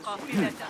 قافلته.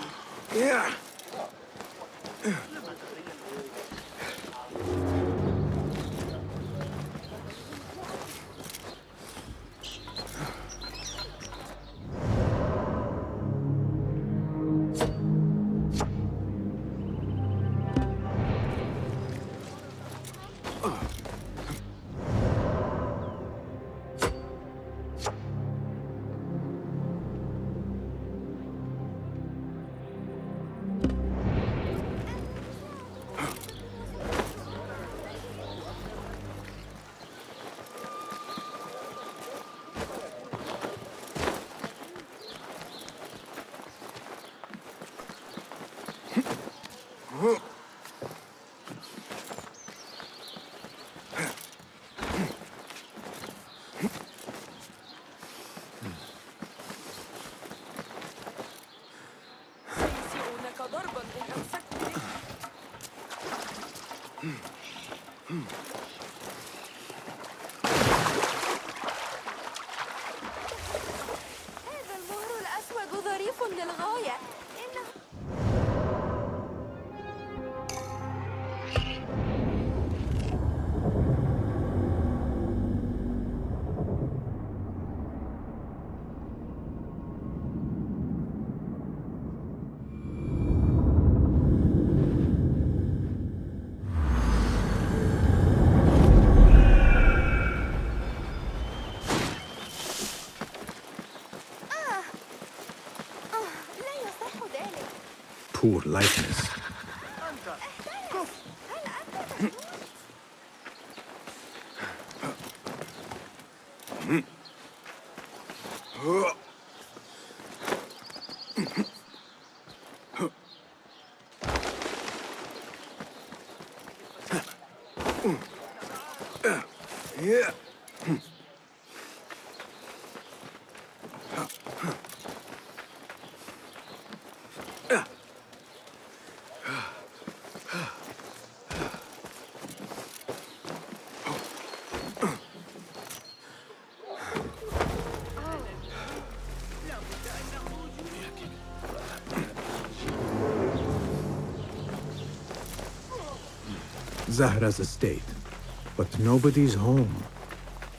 هذا المهر الأسود ظريف للغاية. Poor likeness. Zahra's estate, but nobody's home.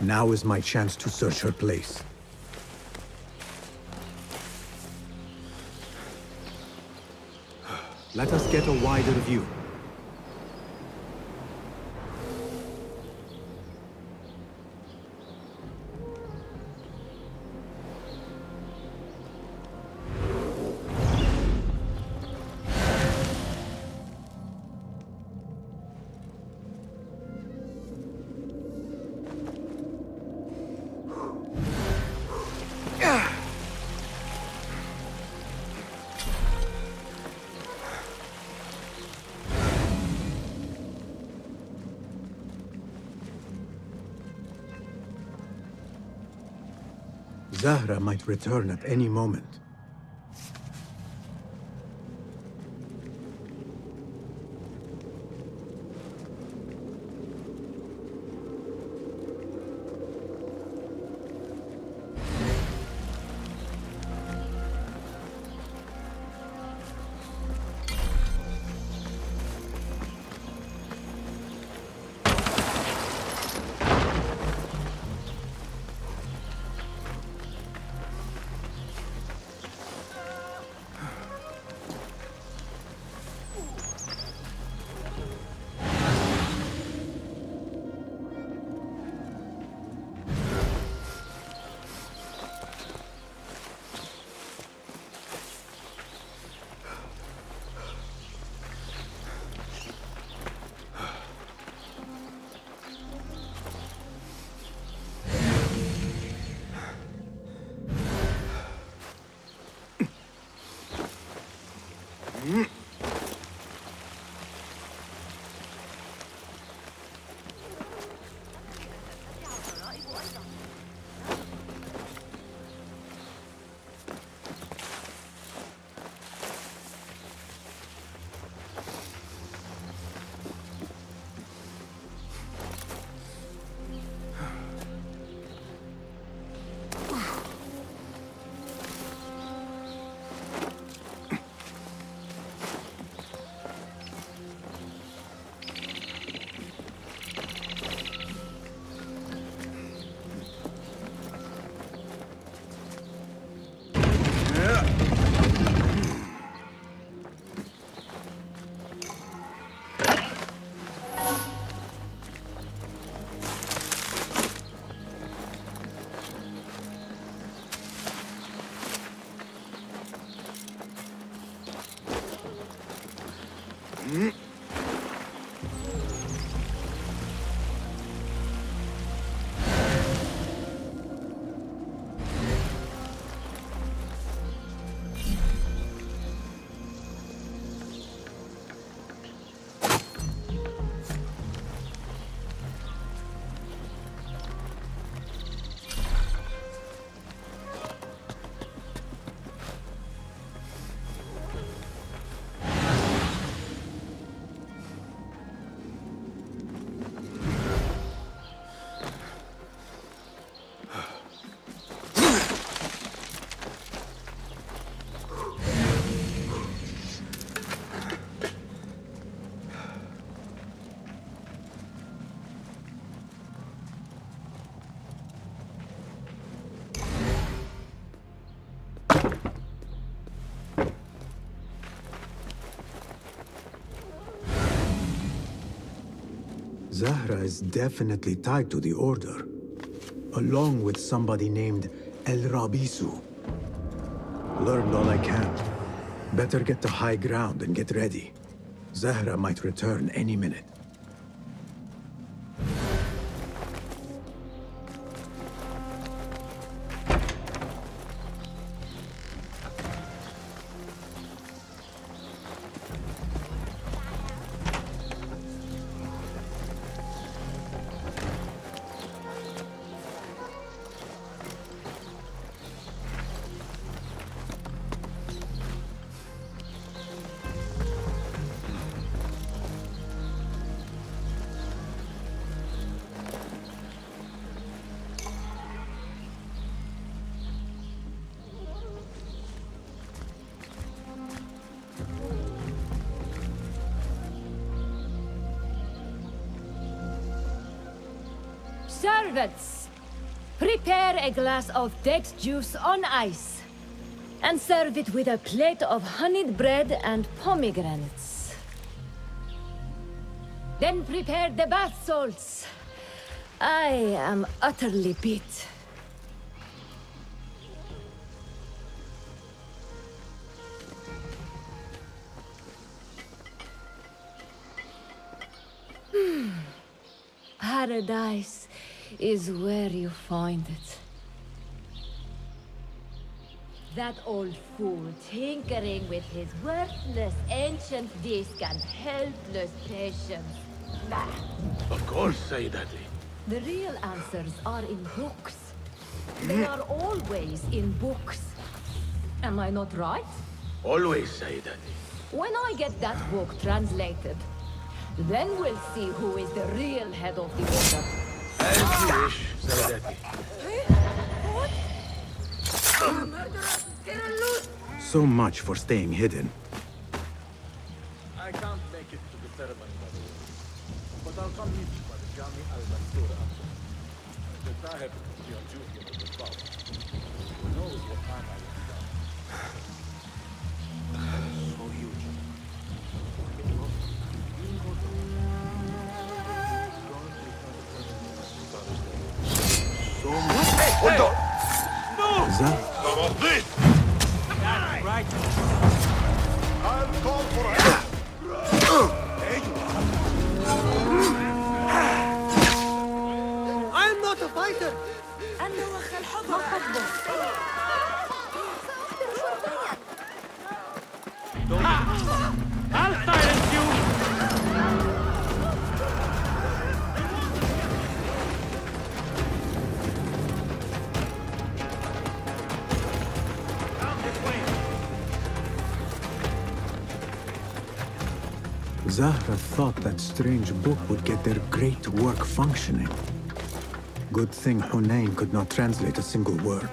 Now is my chance to search her place. Let us get a wider view. Zahra might return at any moment. Zahra is definitely tied to the Order, along with somebody named El Rabisu. Learned all I can. Better get to high ground and get ready. Zahra might return any minute. Servants, prepare a glass of date juice on ice, and serve it with a plate of honeyed bread and pomegranates. Then prepare the bath salts. I am utterly beat. Paradise is where you find it. That old fool tinkering with his worthless ancient disc and helpless patience. Nah. Of course, Sayyidati. The real answers are in books. They are always in books. Am I not right? Always, Sayyidati. When I get that book translated, then we'll see who is the real head of the Order. As you wish, Sayyidati. So much for staying hidden. I can't make it to the ceremony, but I'll come meet you by the Jami al-Mansura. The Tahib will be on duty in the club. Who knows what time I will be done. So huge. So much. Hey, hold on! No! Is that? Come on, please! That's right. I'll call for help! I'm not a fighter. أنا وخ الحضر I'll silence you. Zahra thought that strange book would get their great work functioning. Good thing Hunayn could not translate a single word.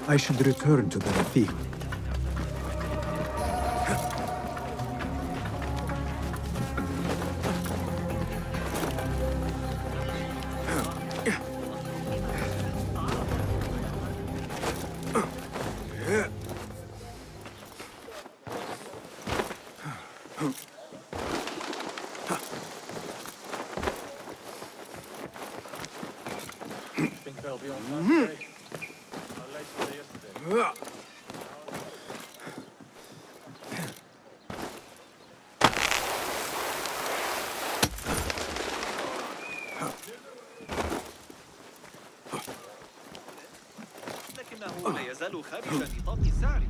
I should return to the Rafiq. Think they'll be on time today? How late were they yesterday? لكنه لا يزال خارج نطاق السعر.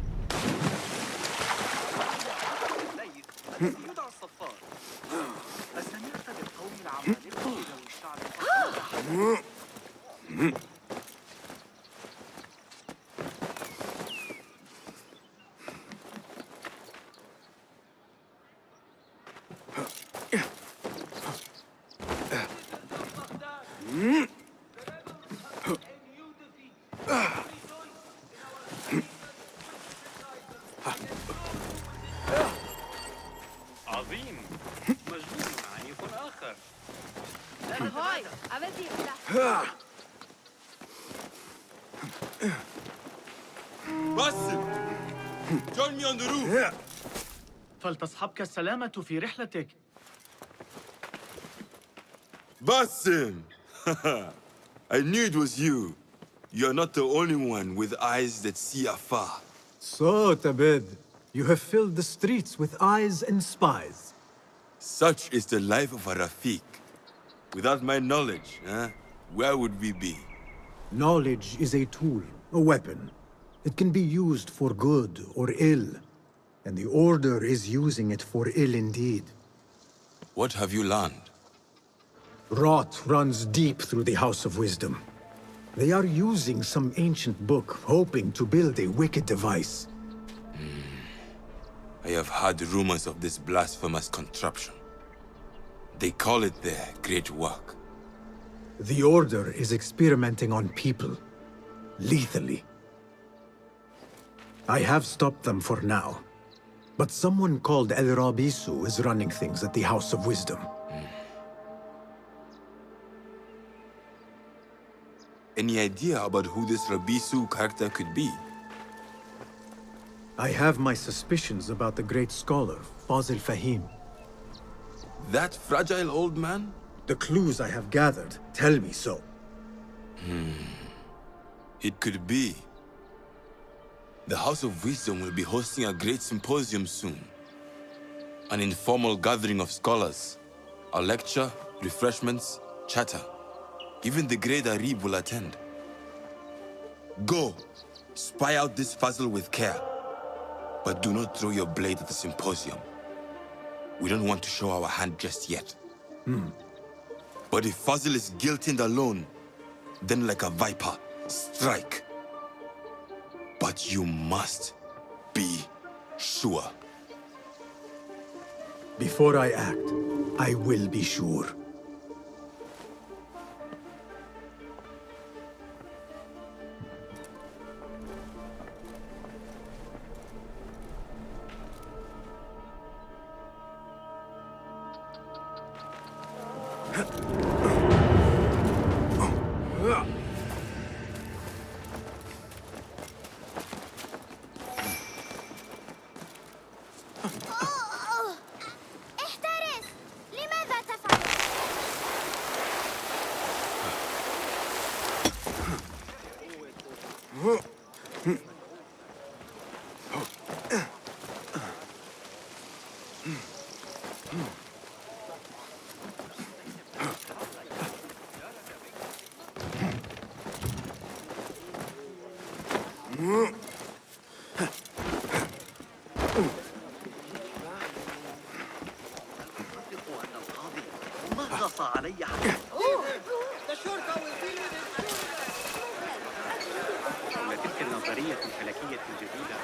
الذي يدعى الصفار. أسمعت بالقوم العمالقة ذوي الشعر الأحمر؟ عظيم مجنون عنيف آخر هاي أبدي لا باسم join me on the roof. فلتصحبك السلامة في رحلتك. Basim! I knew it was you. You're not the only one with eyes that see afar. So, Tabid, you have filled the streets with eyes and spies. Such is the life of a Rafiq. Without my knowledge, where would we be? Knowledge is a tool, a weapon. It can be used for good or ill. And the Order is using it for ill indeed. What have you learned? Rot runs deep through the House of Wisdom. They are using some ancient book, hoping to build a wicked device. I have heard rumors of this blasphemous contraption. They call it their great work. The Order is experimenting on people. Lethally. I have stopped them for now. But someone called El Rabisu is running things at the House of Wisdom. Any idea about who this Rabisu character could be? I have my suspicions about the great scholar, Fazil Fahim. That fragile old man? The clues I have gathered tell me so. It could be. The House of Wisdom will be hosting a great symposium soon. An informal gathering of scholars. A lecture, refreshments, chatter. Even the great Arib will attend. Go, spy out this Fazil with care. But do not throw your blade at the symposium. We don't want to show our hand just yet. But if Fazil is guilty and alone, then like a viper, strike. But you must be sure. Before I act, I will be sure. احترس! لماذا تفعل؟ تلك النظرية الفلكية الجديدة.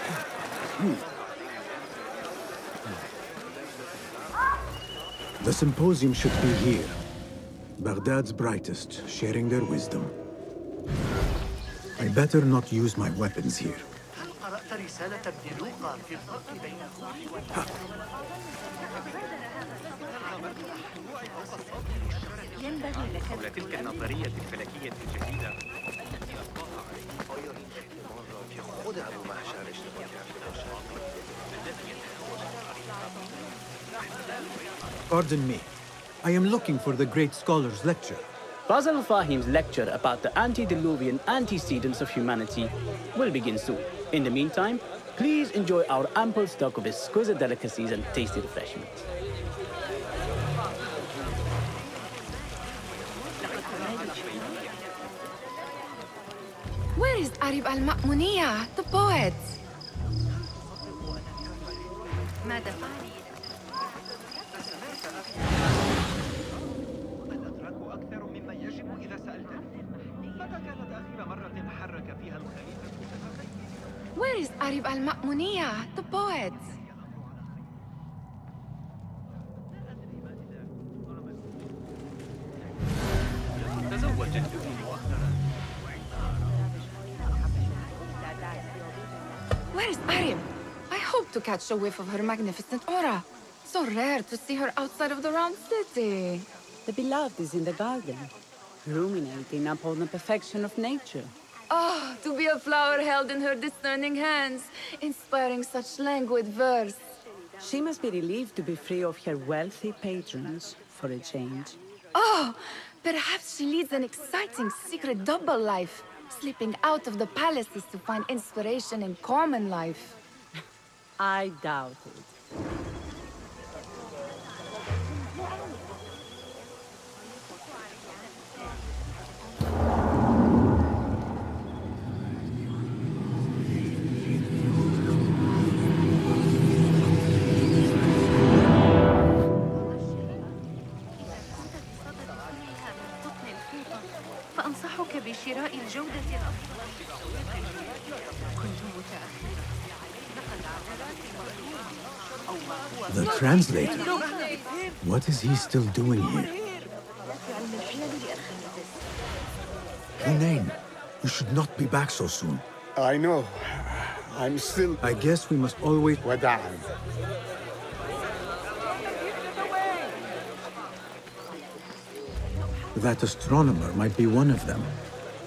The symposium should be here. Baghdad's brightest, sharing their wisdom. I better not use my weapons here. هل قرأت رسالة ابن لوقا في الفرق بين الروح والحق؟ حول تلك النظرية الفلكية الجديدة. Pardon me. I am looking for the great scholar's lecture. Fazil Fahim's lecture about the antediluvian antecedents of humanity will begin soon. In the meantime, please enjoy our ample stock of exquisite delicacies and tasty refreshments. Where is Arib al-Ma'muniya, the poet? ماذا فعل؟ الأتراك أكثر مما يجب إذا سألتني. متى كانت آخر مرة حرك فيها الخليفة؟ Where is Arib al-Ma'muniya, the poet? تزوج جدي. Where is Arib? I hope to catch a whiff of her magnificent aura. So rare to see her outside of the round city. The beloved is in the garden, ruminating upon the perfection of nature. Oh, to be a flower held in her discerning hands, inspiring such languid verse. She must be relieved to be free of her wealthy patrons for a change. Oh, perhaps she leads an exciting secret double life, slipping out of the palaces to find inspiration in common life. I doubt it. فأنصحك بشراء الجودة الأفضل في السوق. كنت متأخرا. The translator? What is he still doing here? Hunain, you should not be back so soon. I know. I'm still... I guess we must always... Wada'an. That astronomer might be one of them,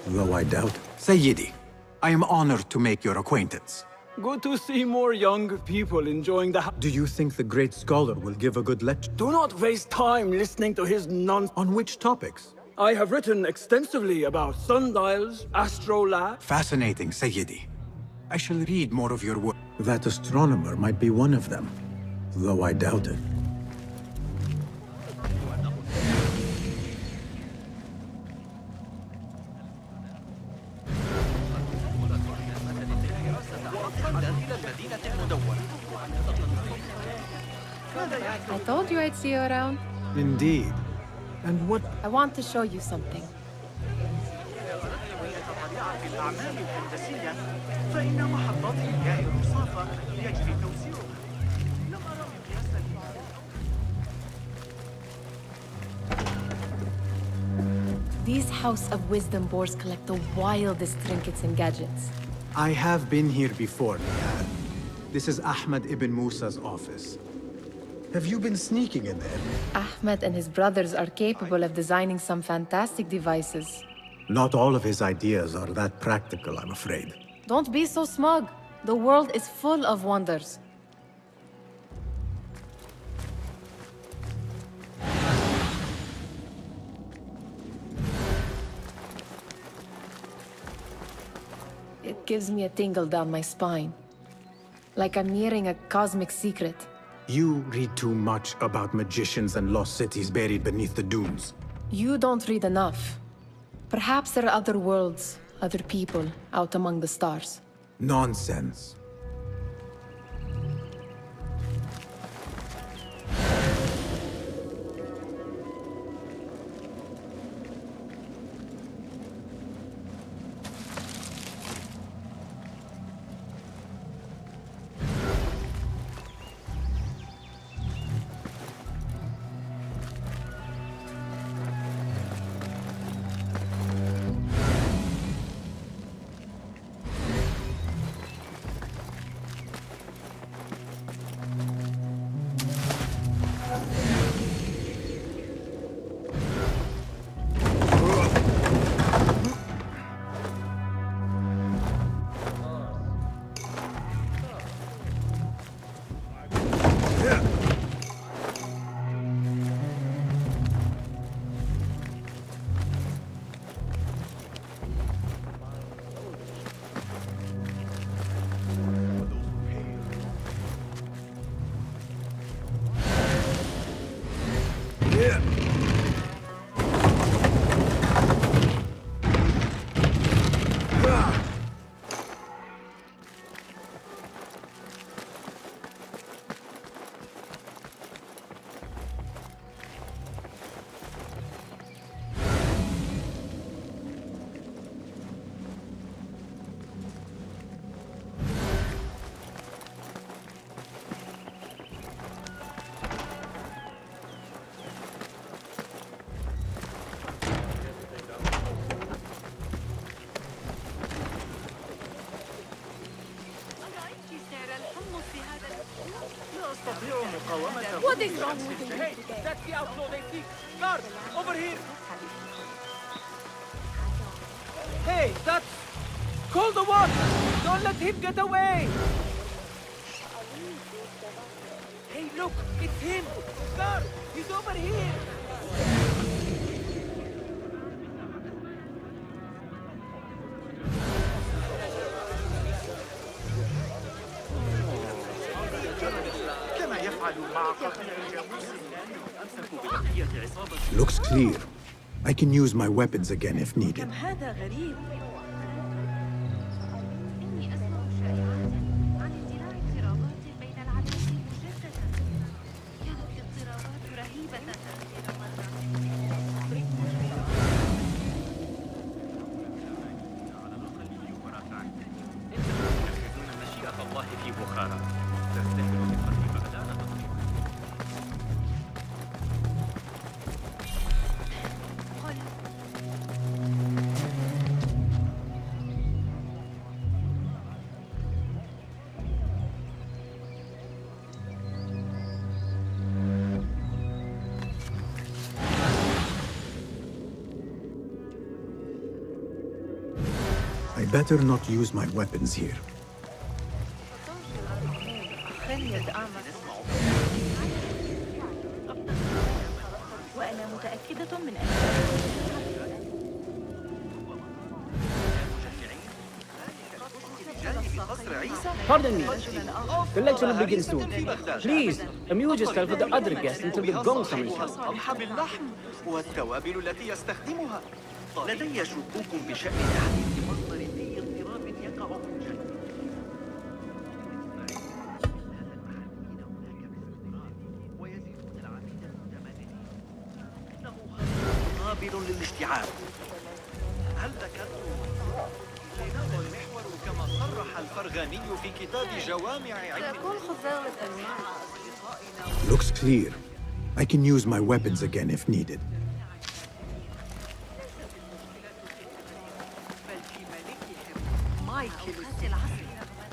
though I doubt it. Sayyidi, I am honored to make your acquaintance. Good to see more young people enjoying the... Do you think the great scholar will give a good lecture? Do not waste time listening to his nonsense. On which topics? I have written extensively about sundials, astrolabes... Fascinating, Sayyidi. I shall read more of your work. That astronomer might be one of them, though I doubt it. I told you I'd see you around. Indeed. And what... I want to show you something. These House of Wisdom boars collect the wildest trinkets and gadgets. I have been here before, Nihal. This is Ahmed ibn Musa's office. Have you been sneaking in there? Ahmed and his brothers are capable of designing some fantastic devices. Not all of his ideas are that practical, I'm afraid. Don't be so smug. The world is full of wonders. It gives me a tingle down my spine. Like I'm nearing a cosmic secret. You read too much about magicians and lost cities buried beneath the dunes. You don't read enough. Perhaps there are other worlds, other people, out among the stars. Nonsense. What is wrong with you? Hey, that's the outlaw they seek. Guard, over here. Hey, that's... Call the one! Don't let him get away! Hey, look, it's him! Guard, he's over here! Looks clear. I can use my weapons again if needed. I better not use my weapons here. Pardon me. The lecture will begin soon. Please, amuse yourself with the other guests until the gong summons you. والتوابل التي يستخدمها. لدي شكوك بشأن تحديد مصدر أي اضطراب يقع منجلي. ويزيدون العميد المتمرد. إنه قابل للاشتعال. هل ذكرتم؟ إنه المحور كما صرح الفرغاني في كتاب جوامع علم. Looks clear. I can use my weapons again if needed.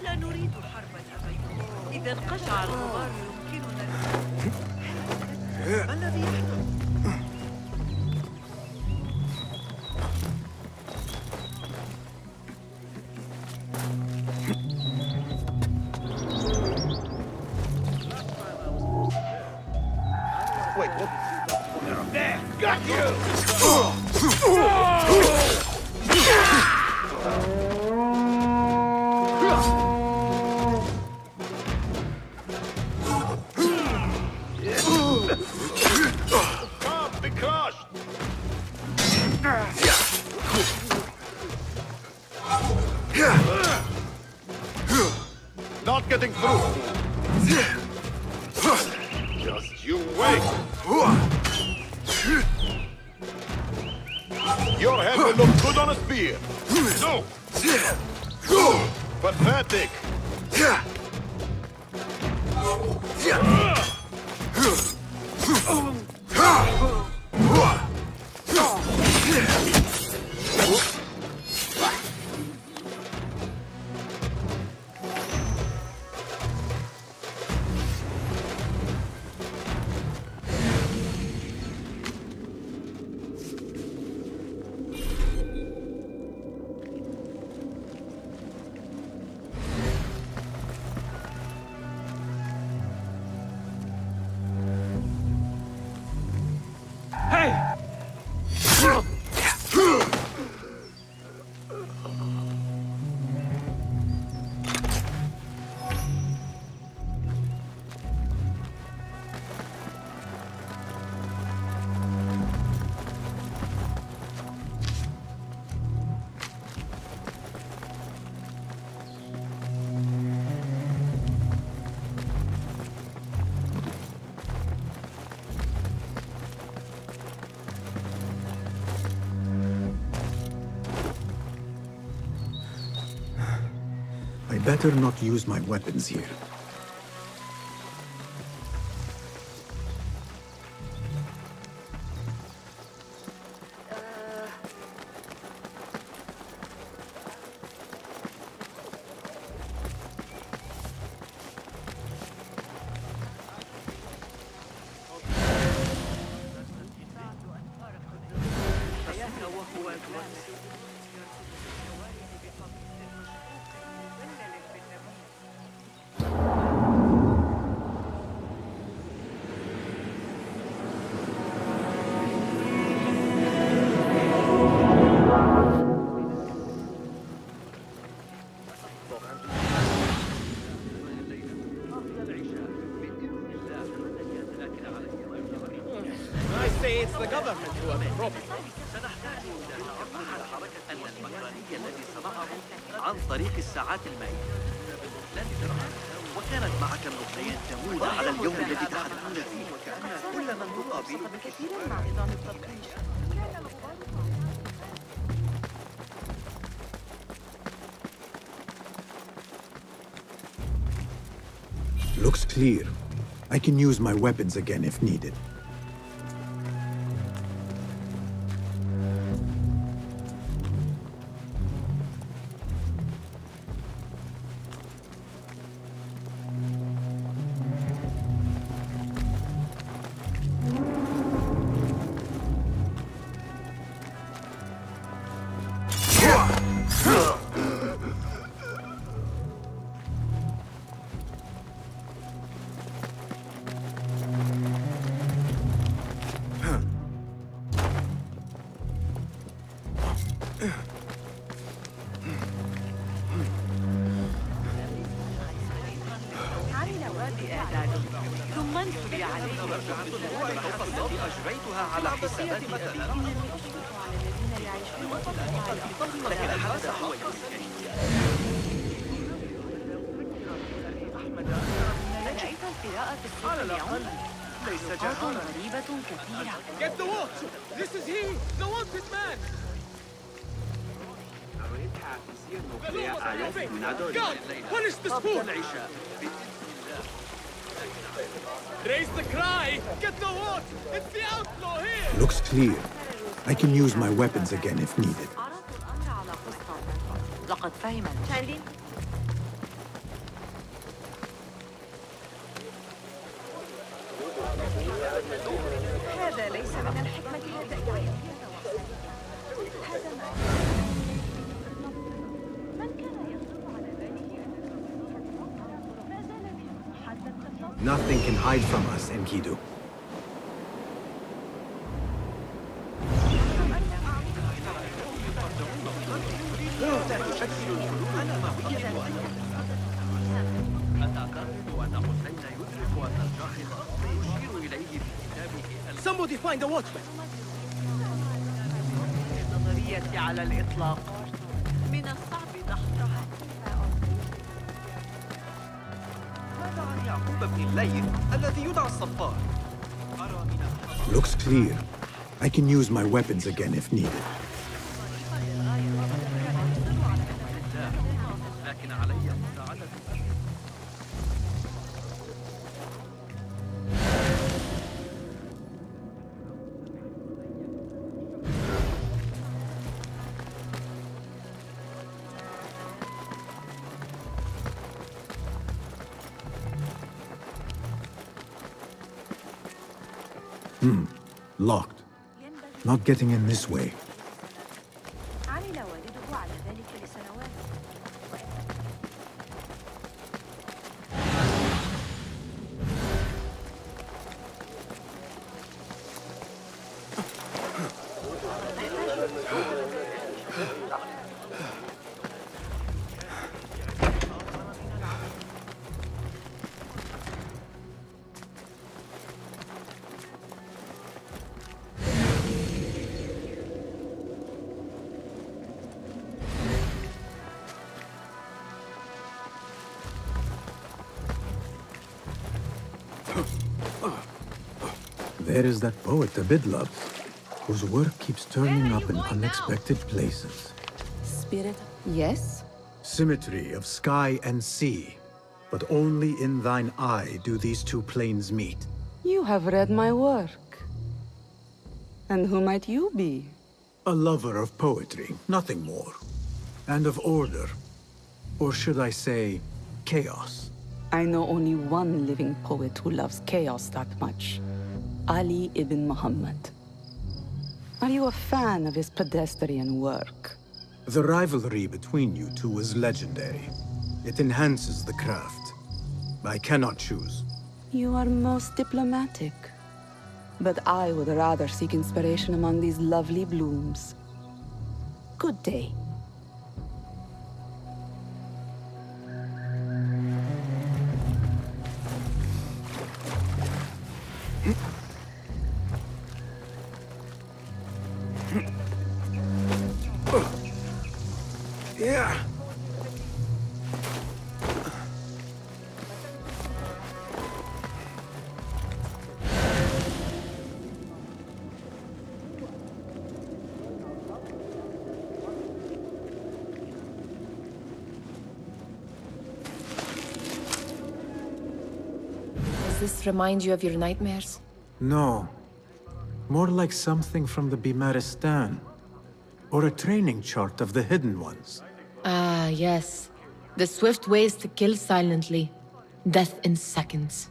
لا نريد حربا أبدا. إذا انقشع الغبار يمكننا. ما الذي يحدث؟ Wait, what? There! Got you! Come, be crushed! Not getting through! Just you wait! Your head will look good on a spear! No! Pathetic! I better not use my weapons here. it's the government who are the problem. سنحتاج إلى تأمل حركة المكرانية الذي صنعه عن طريق الساعات المائية. وكانت معك النقطتين تموت على اليوم الذي تحدثون فيه. كل من تقابله كثيرا مع نظام التطبيق. Looks clear. I can use my weapons again if needed. ثم انفذي عليه التي أجريتها على حسابات أبي. لكن هذا هو رأيت القراءة في السوق اليوم؟ ليس جرعات غريبة كثيرة. Get the watch! This is he! The wanted man! God! Punish this fool! Raise the cry! Get the watch! It's the outlaw here! Looks clear. I can use my weapons again if needed. عرضت الأمر على قسطا. لقد فهم شاندين. هذا ليس من الحكمة هذا يعني. Nothing can hide from us, Enkidu. Somebody find a watchman! النظرية على الإطلاق من الصعب دحضها. ماذا عن يعقوب بن الليث الذي يدعى الصفار؟ Looks clear. I can use my weapons again if needed. لكن علي مساعدة. Locked. Not getting in this way. عمل والده على ذلك لسنوات. There is that poet Abid loves, whose work keeps turning up in unexpected places. Spirit? Yes? Symmetry of sky and sea, but only in thine eye do these two planes meet. You have read my work. And who might you be? A lover of poetry, nothing more. And of order. Or should I say, chaos. I know only one living poet who loves chaos that much. Ali ibn Muhammad. Are you a fan of his pedestrian work? The rivalry between you two is legendary. It enhances the craft. I cannot choose. You are most diplomatic. But I would rather seek inspiration among these lovely blooms. Good day. this remind you of your nightmares? No. More like something from the Bimaristan. Or a training chart of the Hidden Ones. Ah, yes. The swift ways to kill silently. Death in seconds.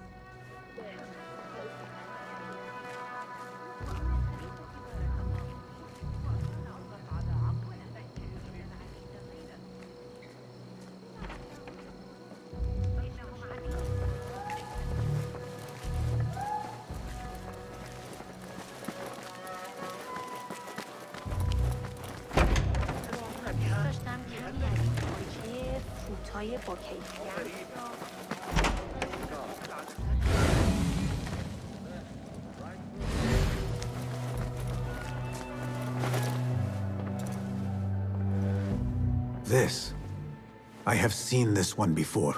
This. I have seen this one before.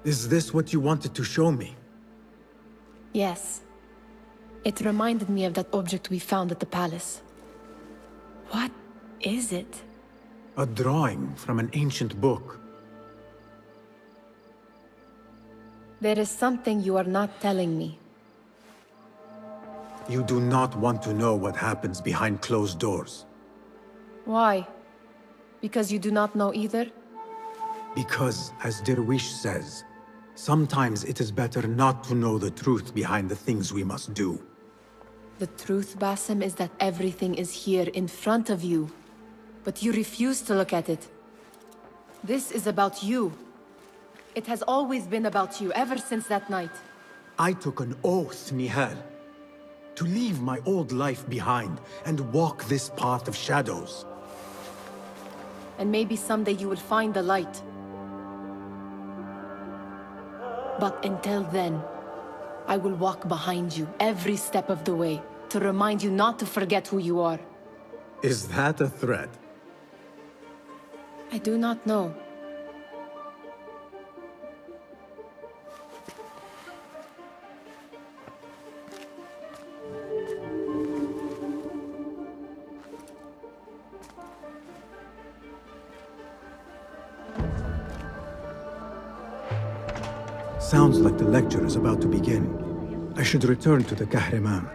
Is this what you wanted to show me? Yes. It reminded me of that object we found at the palace. What is it? A drawing from an ancient book. There is something you are not telling me. You do not want to know what happens behind closed doors. Why? Because you do not know either? Because, as Derwish says, sometimes it is better not to know the truth behind the things we must do. The truth, Basim, is that everything is here in front of you. But you refuse to look at it. This is about you. It has always been about you, ever since that night. I took an oath, Nihal, to leave my old life behind and walk this path of shadows. And maybe someday you will find the light. But until then, I will walk behind you every step of the way to remind you not to forget who you are. Is that a threat? I do not know. Sounds like the lecture is about to begin. I should return to the Kahraman.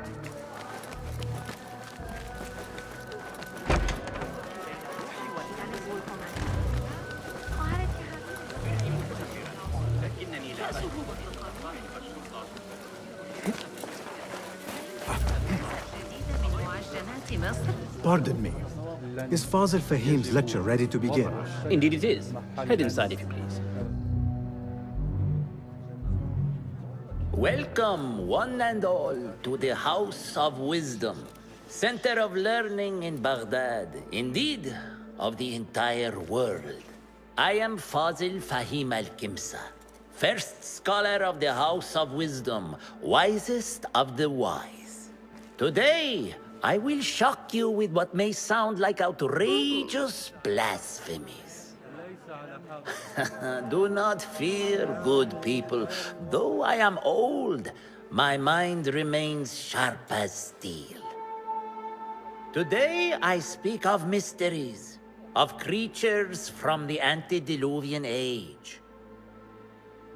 Pardon me. Is Fazil Fahim's lecture ready to begin? Indeed it is. Head inside if you please. Welcome, one and all, to the House of Wisdom, center of learning in Baghdad, indeed, of the entire world. I am Fazil Fahim al-Kimsa, first scholar of the House of Wisdom, wisest of the wise. Today, I will shock you with what may sound like outrageous blasphemies. Do not fear, good people. Though I am old, my mind remains sharp as steel. Today I speak of mysteries, of creatures from the antediluvian age.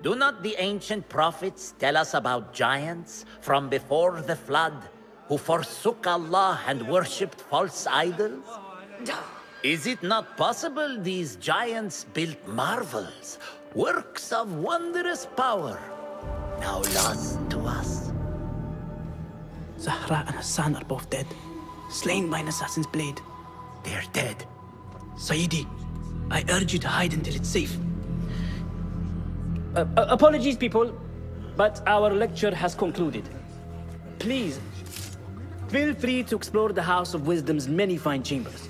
Do not the ancient prophets tell us about giants from before the flood who forsook Allah and worshipped false idols? Is it not possible these giants built marvels, works of wondrous power, now lost to us? Zahra and Hassan are both dead, slain by an assassin's blade. They're dead. Sayyidi, I urge you to hide until it's safe. Apologies, people, but our lecture has concluded. Please, feel free to explore the House of Wisdom's many fine chambers.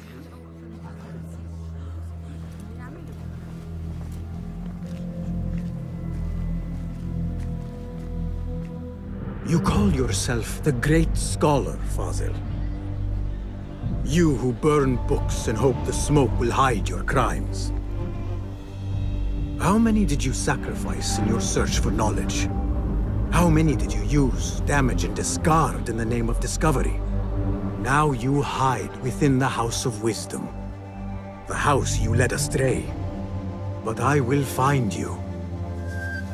You call yourself the great scholar, Fazil. You who burn books and hope the smoke will hide your crimes. How many did you sacrifice in your search for knowledge? How many did you use, damage, and discard in the name of discovery? Now you hide within the House of Wisdom. The house you led astray. But I will find you.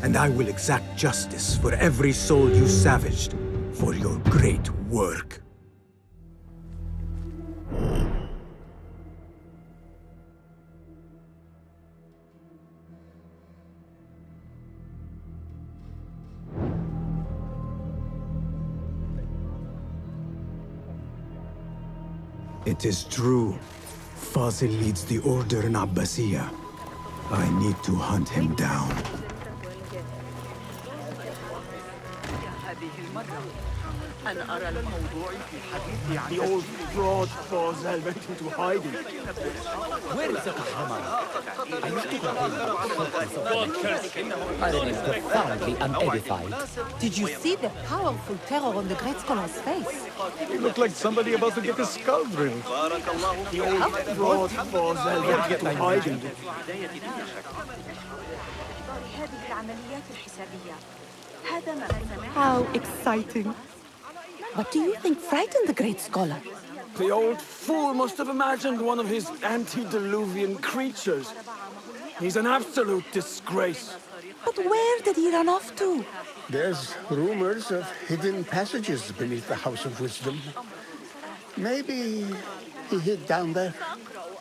and I will exact justice for every soul you savaged for your great work. It is true. Fazil leads the Order in Abbasiyah. I need to hunt him down. The old fraud Fazil went into hiding. Where is the Samarra? I remain profoundly unedified. Did you see the powerful terror on the Great Scholar's face? He looked like somebody about to get his skull drilled. The old fraud Fazil went into hiding. How exciting. What do you think frightened the great scholar? The old fool must have imagined one of his antediluvian creatures. He's an absolute disgrace. But where did he run off to? There's rumors of hidden passages beneath the House of Wisdom. Maybe he hid down there.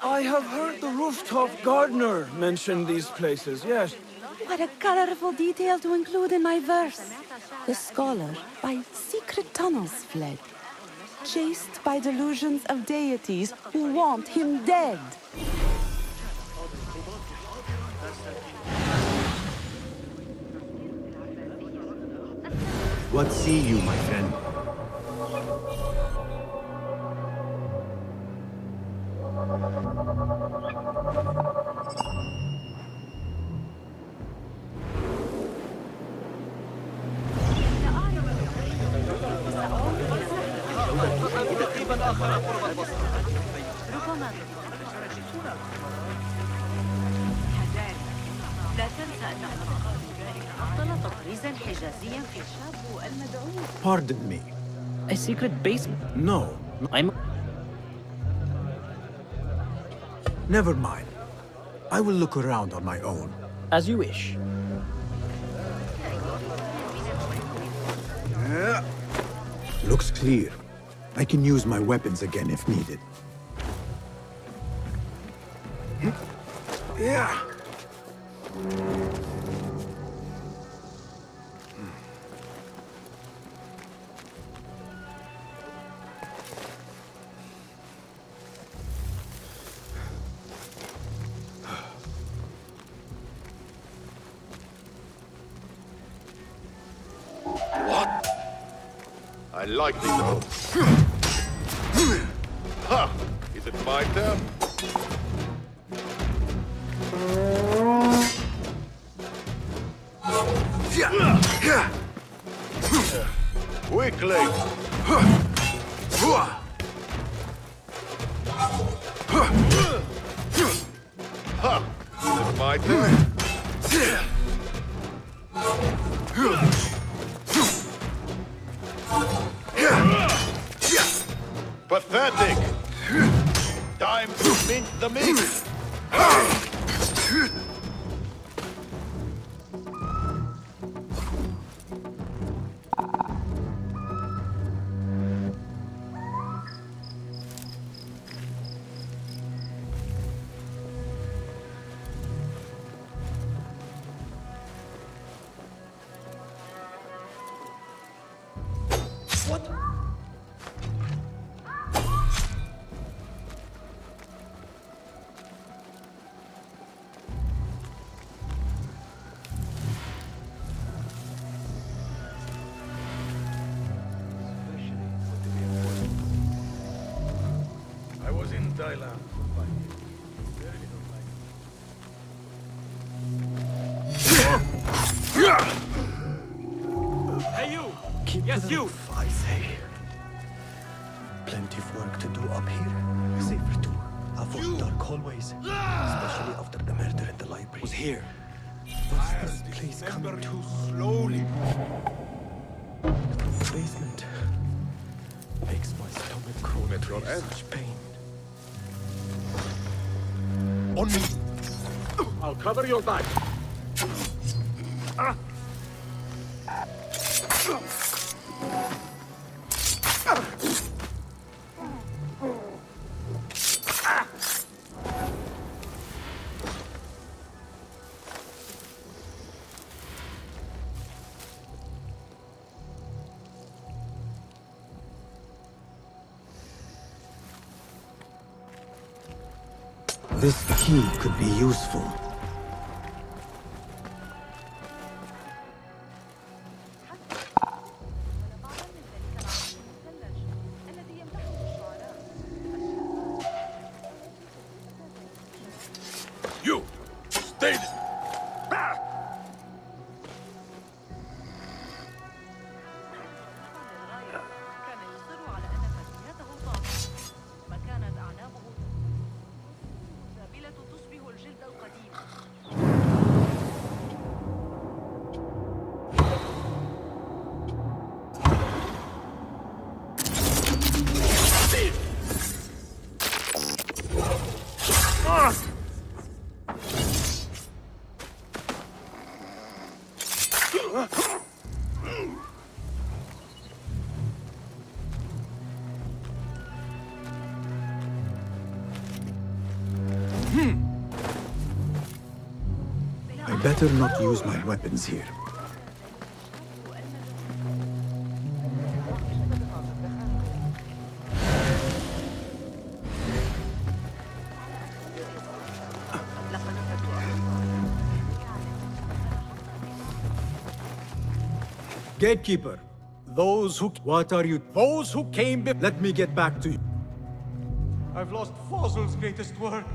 I have heard the rooftop gardener mention these places, yes. What a colorful detail to include in my verse. The scholar by secret tunnels fled, chased by delusions of deities who want him dead. What see you, my friend? Pardon me. A secret basement? No. Never mind. I will look around on my own. As you wish. Looks clear. I can use my weapons again if needed. Yeah. What? I like this though. Ha! Is it my turn? Quickly! Ha! Is it my turn? Pathetic! Time to mint the mix! What? I was in Thailand for 5 years. Very little life. Hey, you! Keep Yes, to the you! roof, I say. Plenty of work to do up here. Safer too. Avoid dark hallways, especially after the murder in the library. Was here. What's this place coming to? Slowly. The basement makes my stomach crawl At your with end. such pain. On me! I'll cover your back. This key could be useful. You! Stay there! I better not use my weapons here. Gatekeeper, those who... What are you... Those who came before... Let me get back to you. I've lost Fazil's greatest work.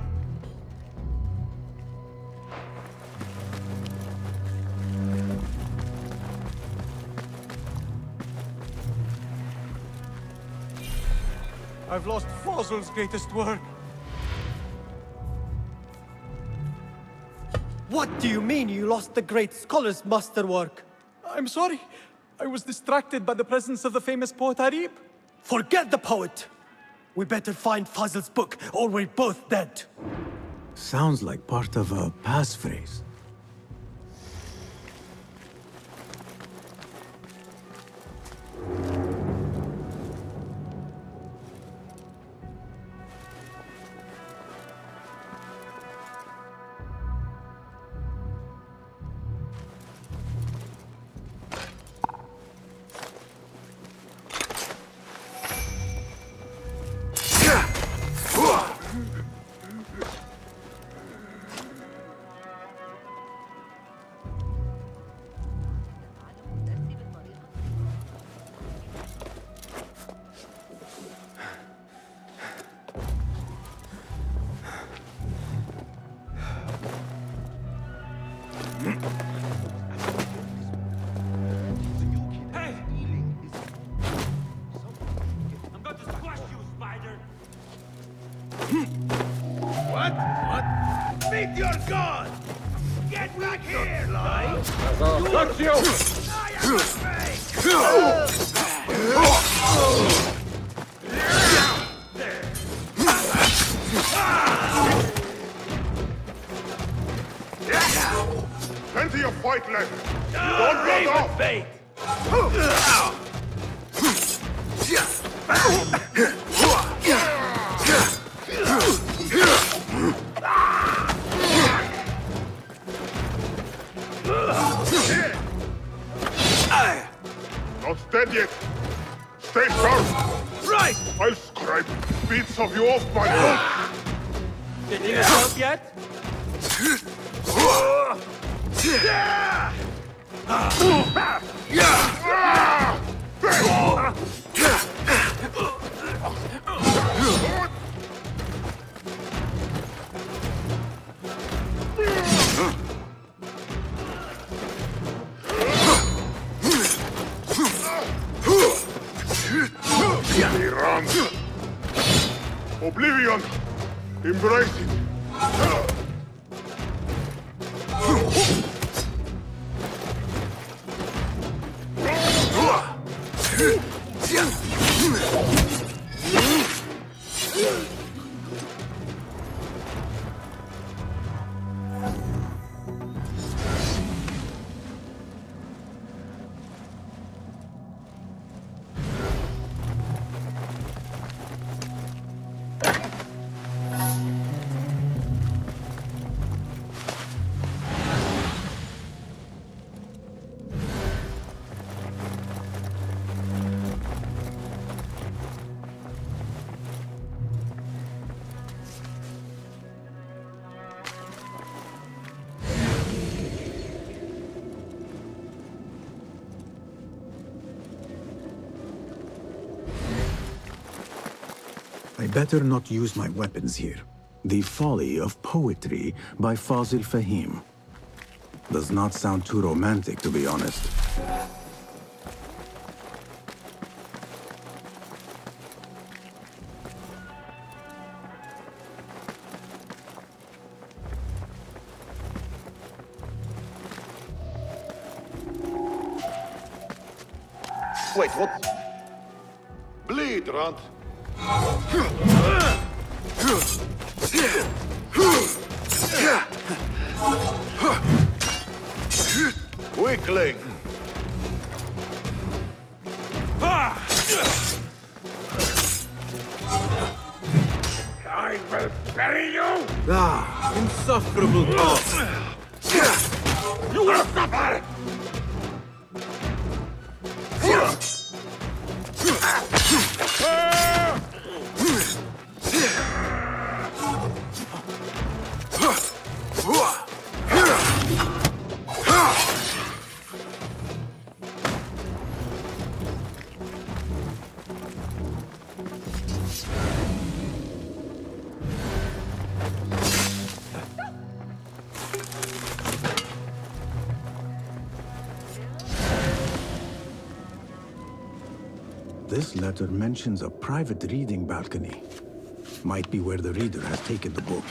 I've lost Fazil's greatest work. What do you mean you lost the great scholar's masterwork? I'm sorry. I was distracted by the presence of the famous poet Arib. Forget the poet! We better find Fazil's book, or we're both dead. Sounds like part of a passphrase. Meet your god! Get back here, lie! Got you! Plenty of fight left! Don't run off! Bait. Not dead yet! Stay sharp! Right! I'll scrape bits of you off my boat! Did you help yet? He runs! Oblivion! Embrace it! better not use my weapons here. The Folly of Poetry by Fazil Fahim. Does not sound too romantic, to be honest. Wait, what? Bleed, Rand. Weakling. I will bury you! Ah, insufferable boss! You will suffer! This letter mentions a private reading balcony. Might be where the reader has taken the book.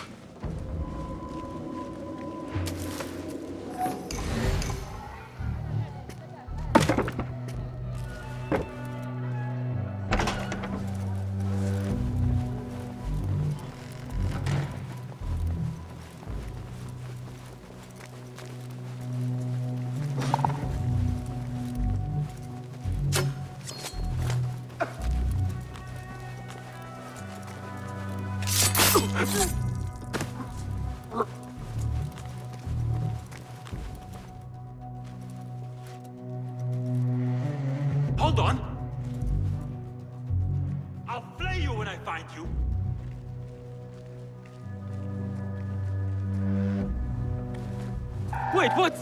Hold on! I'll flay you when I find you! Wait, what?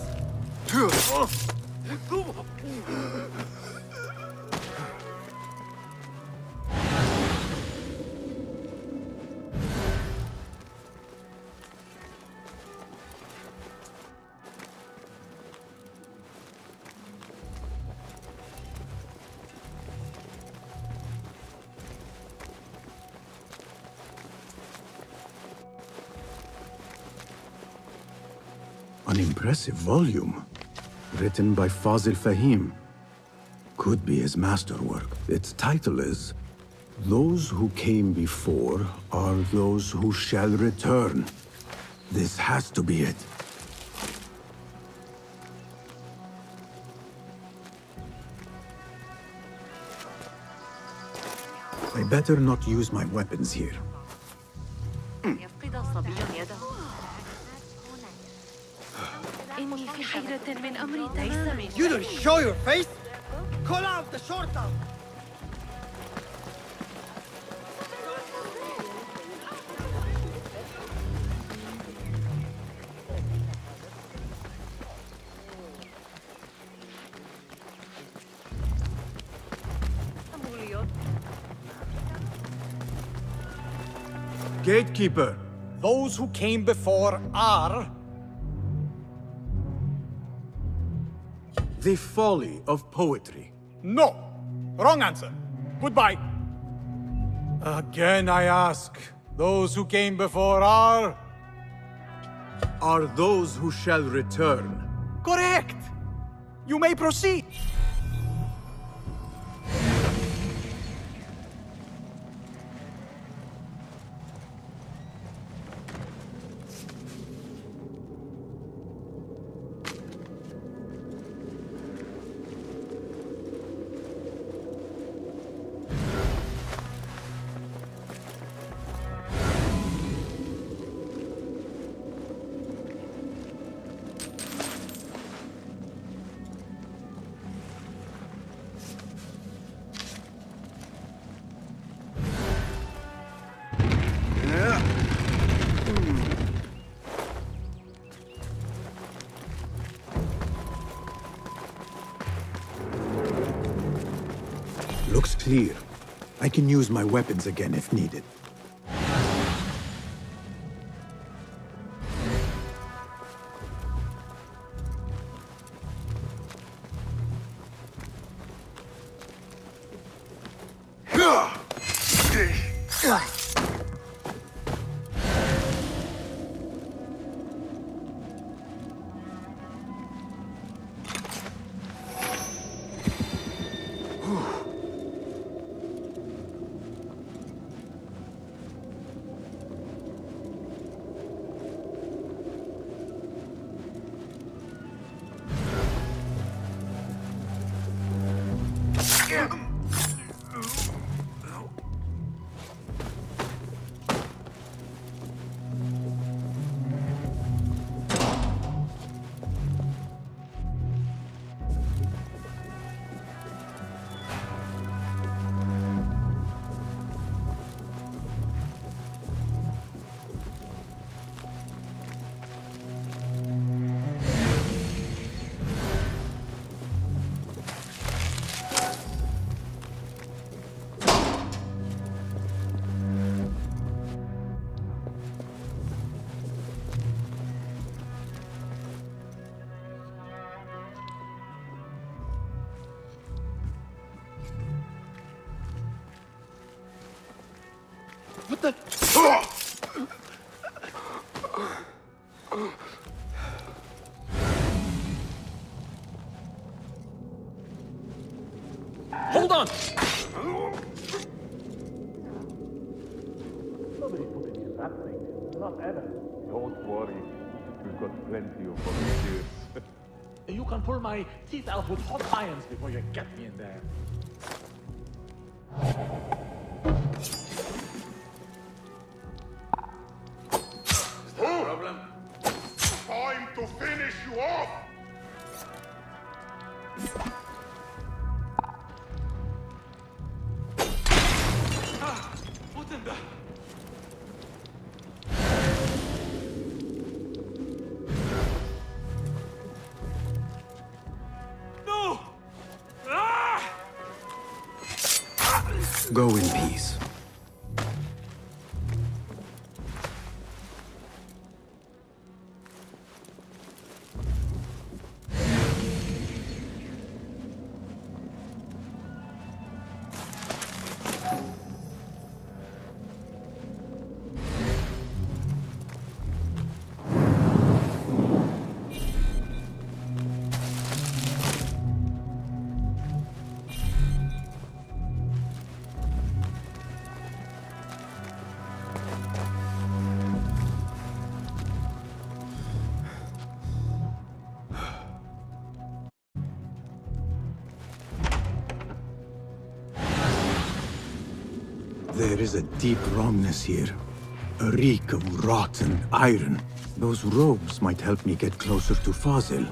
An impressive volume, written by Fazil Fahim. Could be his masterwork. Its title is, "Those who came before are those who shall return." This has to be it. I better not use my weapons here. You don't show your face? Call out the shorter! Gatekeeper, those who came before are... The Folly of Poetry. No! Wrong answer. Goodbye. Again I ask, those who came before are... Are those who shall return. Correct! You may proceed. Looks clear. I can use my weapons again if needed. What the? Hold on! Nobody put any in that thing. Not ever. Don't worry. We've got plenty of volunteers. You can pull my teeth out with hot irons before you get me in there. Is there a problem? Time to finish you off! What in the... No! Ah! Go in peace. There is a deep wrongness here. A reek of rotten iron. Those robes might help me get closer to Fazil.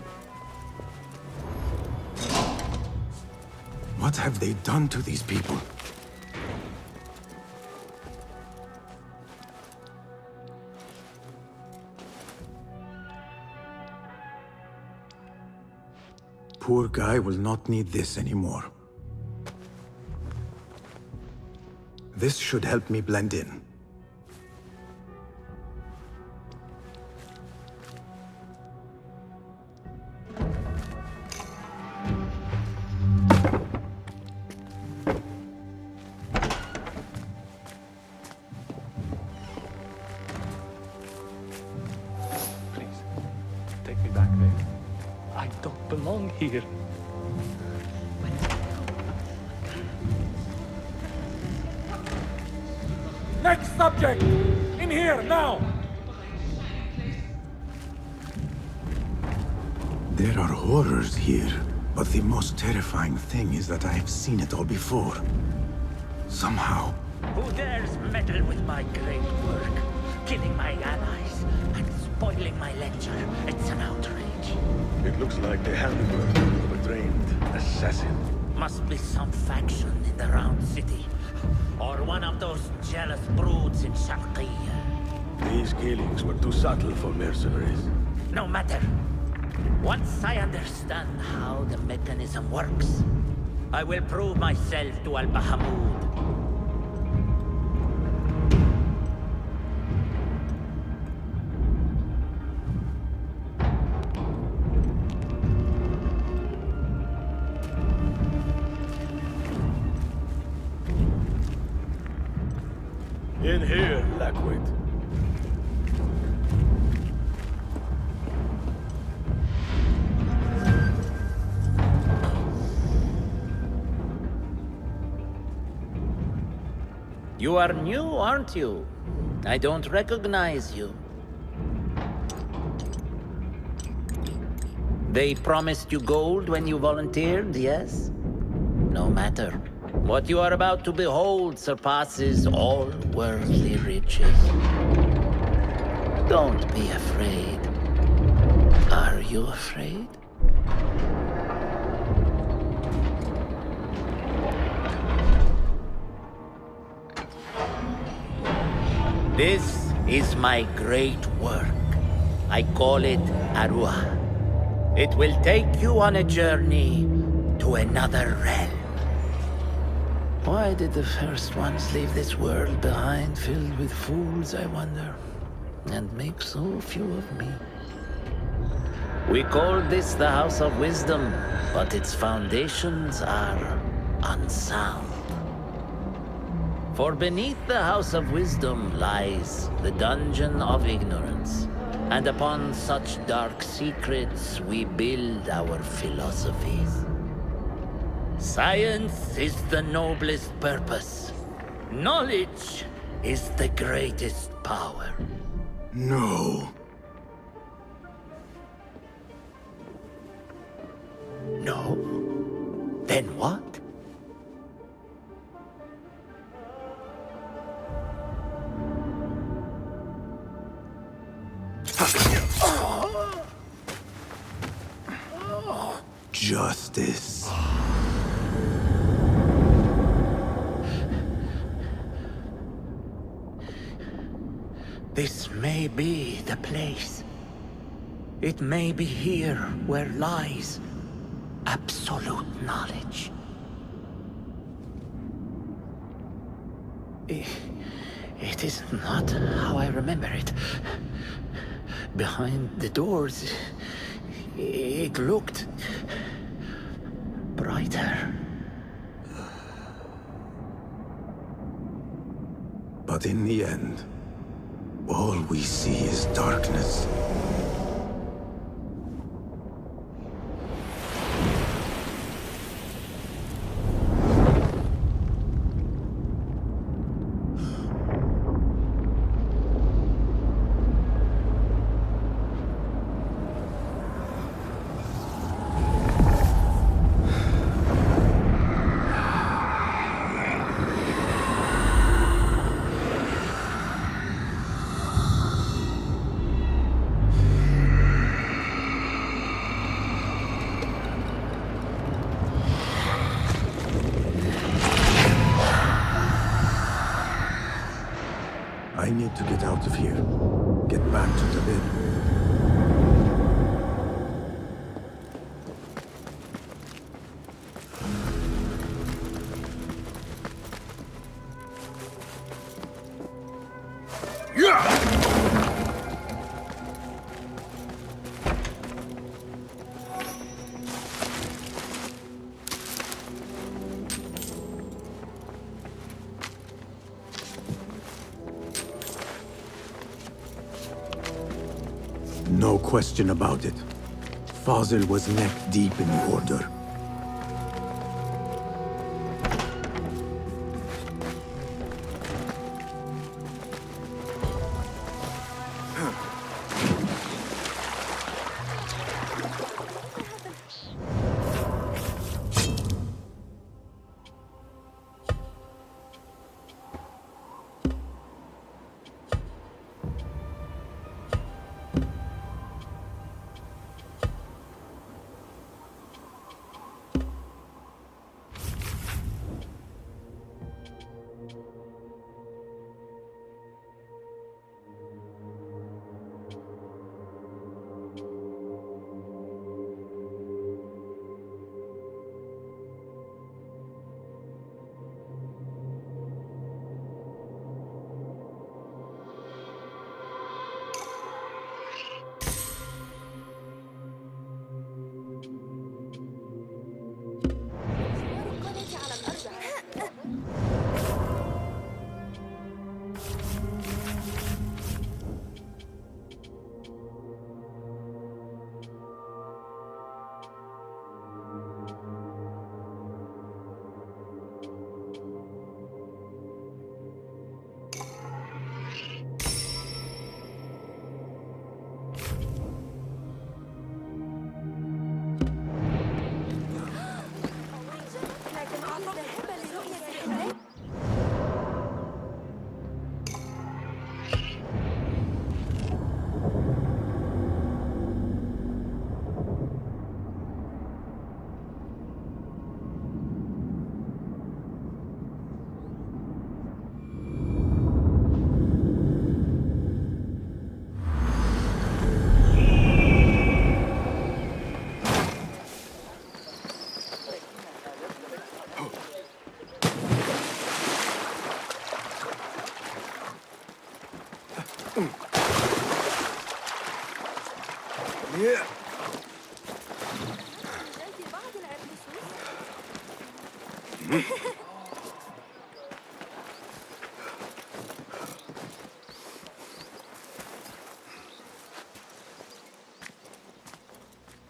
What have they done to these people? Poor guy will not need this anymore. This should help me blend in. Please, take me back there. I don't belong here. Next subject! In here, now! There are horrors here, but the most terrifying thing is that I have seen it all before. Somehow. Who dares meddle with my great work? Killing my allies and spoiling my lecture. It's an outrage. It looks like the handiwork of a trained assassin. Must be some faction in the Round City. Or one of those jealous broods in Sharqiyya. These killings were too subtle for mercenaries. No matter. Once I understand how the mechanism works, I will prove myself to Al-Bahamud. In here, Lackwit. You are new, aren't you? I don't recognize you. They promised you gold when you volunteered, yes? No matter. What you are about to behold surpasses all worldly riches. Don't be afraid. Are you afraid? This is my great work. I call it Arwah. It will take you on a journey to another realm. Why did the first ones leave this world behind, filled with fools, I wonder, and make so few of me? We called this the House of Wisdom, but its foundations are unsound. For beneath the House of Wisdom lies the Dungeon of Ignorance. And upon such dark secrets we build our philosophies. Science is the noblest purpose. Knowledge is the greatest power. No. No? Then what? Justice. This may be the place. It may be here where lies absolute knowledge. It is not how I remember it. Behind the doors, it looked brighter. But in the end, all we see is darkness. I need to get out of here. Get back to the bed. No question about it. Fazil was neck deep in the Order.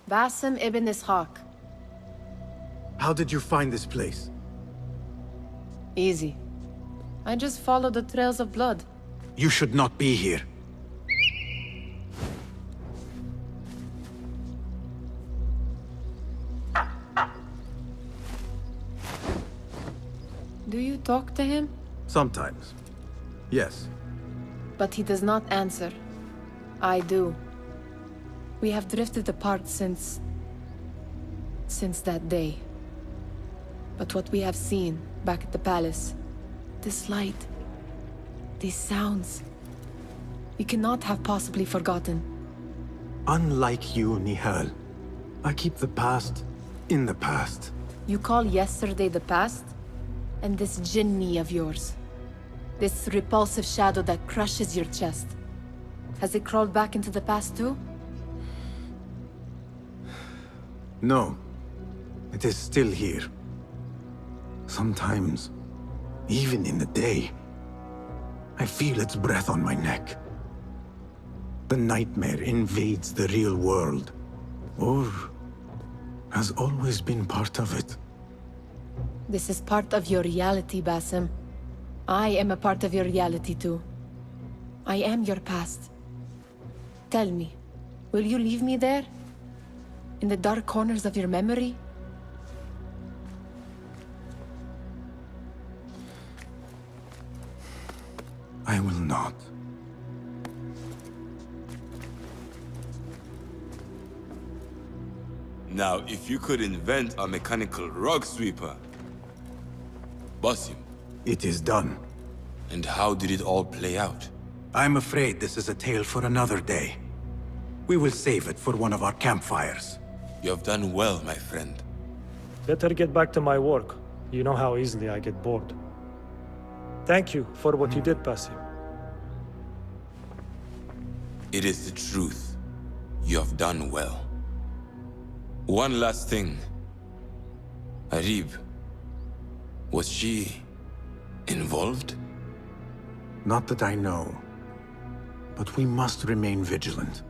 Basim Ibn Ishaq. How did you find this place? Easy. I just followed the trails of blood. You should not be here. Do you talk to him? Sometimes. Yes. But he does not answer. I do. We have drifted apart since that day. But what we have seen back at the palace, this light, these sounds, we cannot have possibly forgotten. Unlike you, Nihal, I keep the past in the past. You call yesterday the past? And this jinni of yours, this repulsive shadow that crushes your chest, has it crawled back into the past too? No. It is still here. Sometimes, even in the day, I feel its breath on my neck. The nightmare invades the real world, or has always been part of it. This is part of your reality, Basim. I am a part of your reality too. I am your past. Tell me, will you leave me there? In the dark corners of your memory? I will not. Now, if you could invent a mechanical rug sweeper... Basim. It is done. And how did it all play out? I'm afraid this is a tale for another day. We will save it for one of our campfires. You have done well, my friend. Better get back to my work. You know how easily I get bored. Thank you for what you did, Basim. It is the truth. You have done well. One last thing. Arib, was she involved? Not that I know. But we must remain vigilant.